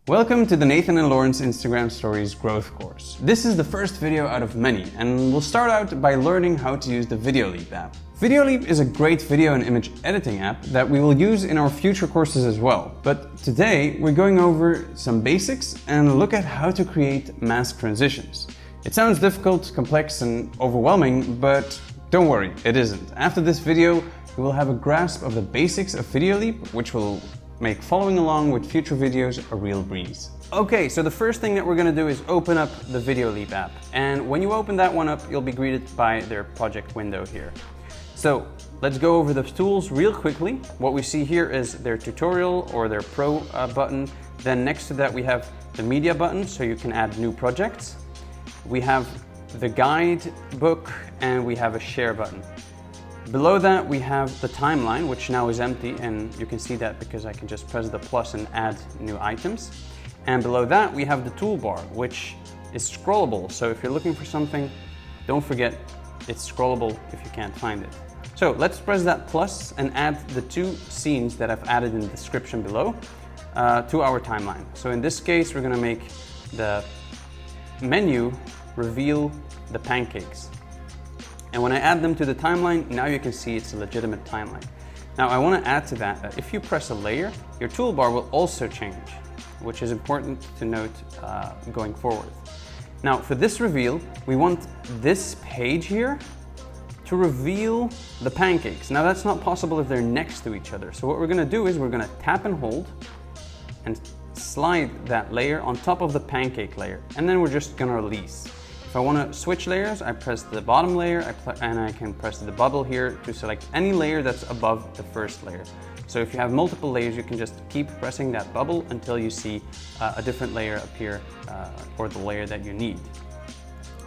Welcome to the Nathan and Laurence Instagram Stories growth course. This is the first video out of many, and we'll start out by learning how to use the Videoleap app. Videoleap is a great video and image editing app that we will use in our future courses as well. But today we're going over some basics and look at how to create mask transitions. It sounds difficult, complex and overwhelming, but don't worry, it isn't. After this video, you will have a grasp of the basics of Videoleap, which will make following along with future videos a real breeze. Okay, so the first thing that we're going to do is open up the Videoleap app. And when you open that one up, you'll be greeted by their project window here. So let's go over the tools real quickly. What we see here is their tutorial or their pro button. Then next to that we have the media button, so you can add new projects. We have the guide book and we have a share button. Below that we have the timeline, which now is empty, and you can see that because I can just press the plus and add new items. And below that we have the toolbar, which is scrollable. So if you're looking for something, don't forget it's scrollable if you can't find it. So let's press that plus and add the two scenes that I've added in the description below to our timeline. So in this case, we're gonna make the menu reveal the pancakes. And when I add them to the timeline, now you can see it's a legitimate timeline. Now I want to add to that if you press a layer, your toolbar will also change, which is important to note going forward. Now for this reveal, we want this page here to reveal the pancakes. Now that's not possible if they're next to each other. So what we're going to do is we're going to tap and hold and slide that layer on top of the pancake layer. And then we're just going to release. If I want to switch layers, I press the bottom layer and I can press the bubble here to select any layer that's above the first layer. So if you have multiple layers, you can just keep pressing that bubble until you see a different layer appear or the layer that you need.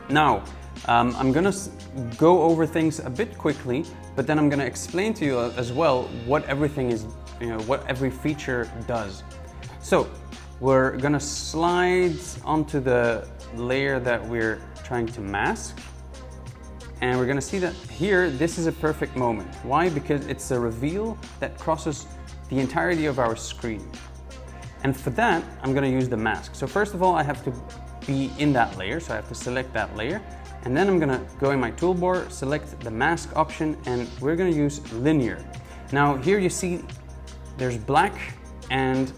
Now, I'm going to go over things a bit quickly, but then I'm going to explain to you as well what everything is, what every feature does. So we're going to slide onto the layer that we're trying to mask, and we're going to see that here this is a perfect moment. Why? Because it's a reveal that crosses the entirety of our screen, and for that I'm going to use the mask. So first of all, I have to be in that layer, so I have to select that layer, and then I'm going to go in my toolbar, select the mask option, and we're going to use linear. Now here you see there's black and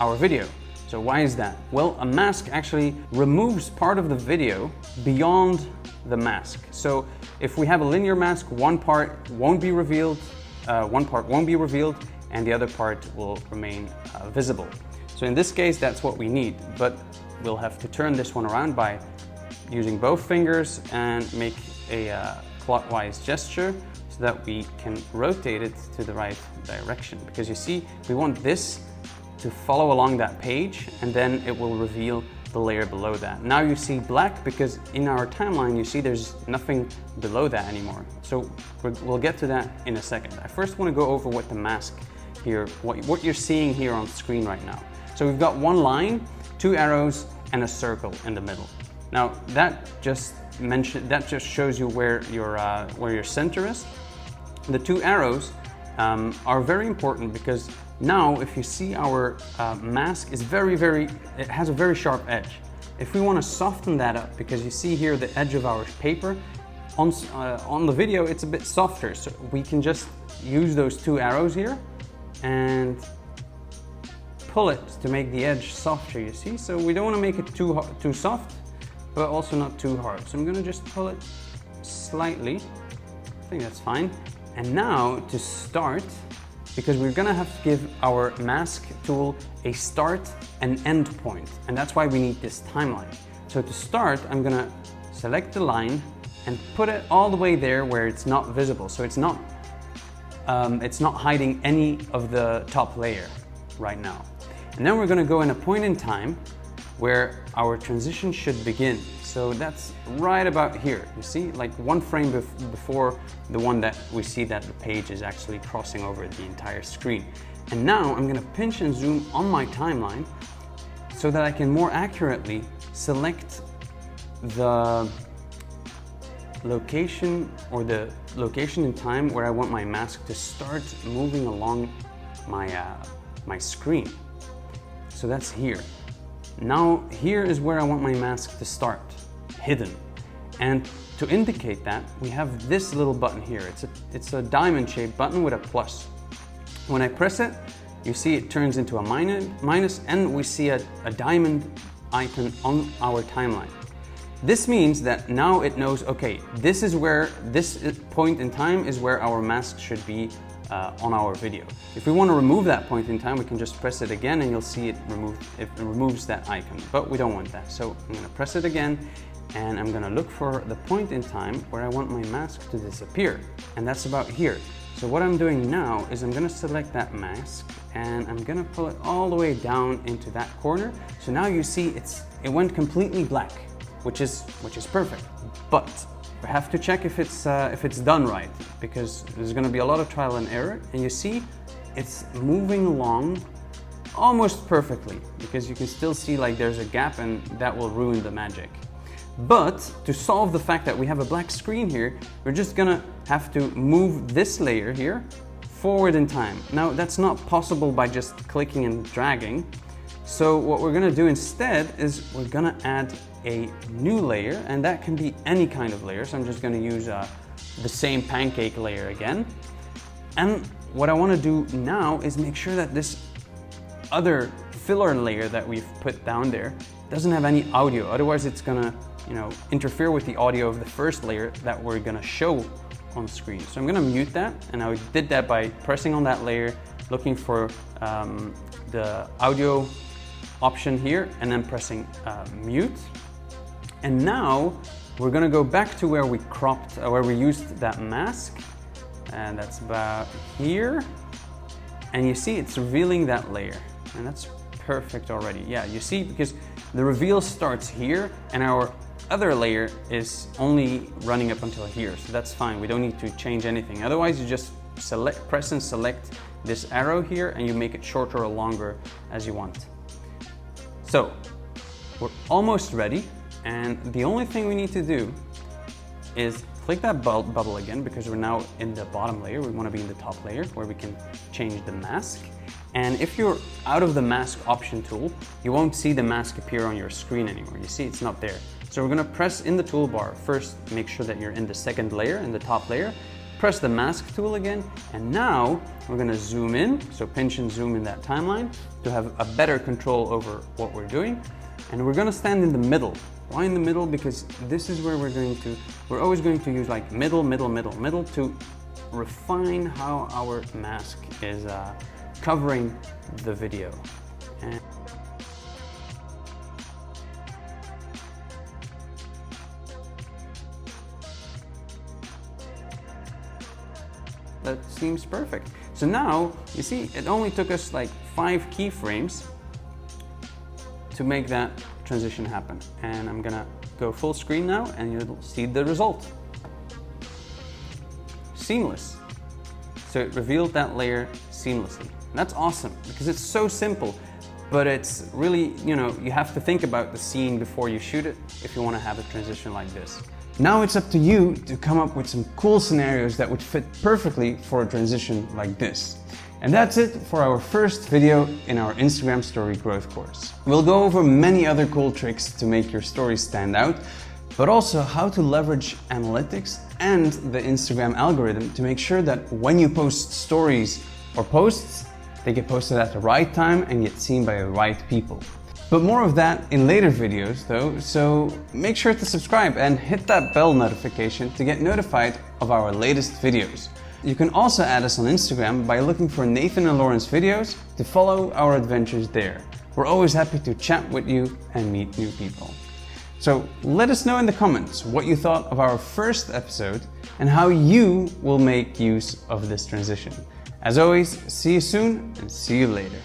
our video. So why is that? Well, a mask actually removes part of the video beyond the mask. So if we have a linear mask, one part won't be revealed, and the other part will remain visible. So in this case, that's what we need, but we'll have to turn this one around by using both fingers and make a clockwise gesture so that we can rotate it to the right direction. Because you see, we want this to follow along that page, and then it will reveal the layer below that. Now you see black because in our timeline you see there's nothing below that anymore. So we'll get to that in a second. I first want to go over what the mask here, what you're seeing here on screen right now. So we've got one line, two arrows, and a circle in the middle. Now that just shows you where your center is. The two arrows are very important because now if you see our mask is it has a very sharp edge. If we want to soften that up, because you see here the edge of our paper, on the video it's a bit softer, so we can just use those two arrows here and pull it to make the edge softer, you see? So we don't want to make it too soft, but also not too hard. So I'm going to just pull it slightly. I think that's fine. And now to start, because we're going to have to give our mask tool a start and end point, and that's why we need this timeline. So to start, I'm going to select the line and put it all the way there where it's not visible. So it's not hiding any of the top layer right now. And then we're going to go in a point in time where our transition should begin. So that's right about here. You see, like one frame before the one that we see that the page is actually crossing over the entire screen. And now I'm going to pinch and zoom on my timeline so that I can more accurately select the location or the location in time where I want my mask to start moving along my screen. So that's here. Now here is where I want my mask to start, hidden. And to indicate that, we have this little button here. It's a diamond-shaped button with a plus. When I press it, you see it turns into a minus, and we see a diamond icon on our timeline. This means that now it knows, okay, this point in time is where our mask should be on our video. If we want to remove that point in time, we can just press it again and you'll see it removes that icon, but we don't want that. So I'm going to press it again and I'm going to look for the point in time where I want my mask to disappear, and that's about here. So what I'm doing now is I'm going to select that mask and I'm going to pull it all the way down into that corner. So now you see it went completely black, which is perfect. But we have to check if it's done right, because there's going to be a lot of trial and error. And you see it's moving along almost perfectly, because you can still see like there's a gap, and that will ruin the magic. But to solve the fact that we have a black screen here, we're just gonna have to move this layer here forward in time. Now that's not possible by just clicking and dragging. So what we're gonna do instead is we're gonna add a new layer, and that can be any kind of layer. So I'm just gonna use the same pancake layer again. And what I wanna do now is make sure that this other filler layer that we've put down there doesn't have any audio. Otherwise it's gonna interfere with the audio of the first layer that we're gonna show on screen. So I'm gonna mute that, and I did that by pressing on that layer, looking for the audio option here, and then pressing mute. And now we're gonna go back to where we used that mask, and that's about here. And you see it's revealing that layer, and that's perfect already. Yeah, you see, because the reveal starts here and our other layer is only running up until here, so that's fine. We don't need to change anything. Otherwise, you just press and select this arrow here, and you make it shorter or longer as you want. So we're almost ready, and the only thing we need to do is click that bubble again, because we're now in the bottom layer. We want to be in the top layer where we can change the mask. And if you're out of the mask option tool, you won't see the mask appear on your screen anymore. You see it's not there. So we're gonna press in the toolbar. First, make sure that you're in the second layer, in the top layer. Press the mask tool again, and now we're gonna zoom in. So pinch and zoom in that timeline to have a better control over what we're doing. And we're gonna stand in the middle. Why in the middle? Because this is where we're always going to use like middle to refine how our mask is covering the video. And that seems perfect. So now you see it only took us like 5 keyframes to make that transition happen. And I'm gonna go full screen now, and you'll see the result. Seamless. So it revealed that layer seamlessly. And that's awesome, because it's so simple, but it's really, you have to think about the scene before you shoot it if you want to have a transition like this. Now it's up to you to come up with some cool scenarios that would fit perfectly for a transition like this. And that's it for our first video in our Instagram story growth course. We'll go over many other cool tricks to make your stories stand out, but also how to leverage analytics and the Instagram algorithm to make sure that when you post stories or posts, they get posted at the right time and get seen by the right people. But more of that in later videos though, so make sure to subscribe and hit that bell notification to get notified of our latest videos. You can also add us on Instagram by looking for Nathan and Laurence videos to follow our adventures there. We're always happy to chat with you and meet new people. So let us know in the comments what you thought of our first episode and how you will make use of this transition. As always, see you soon and see you later.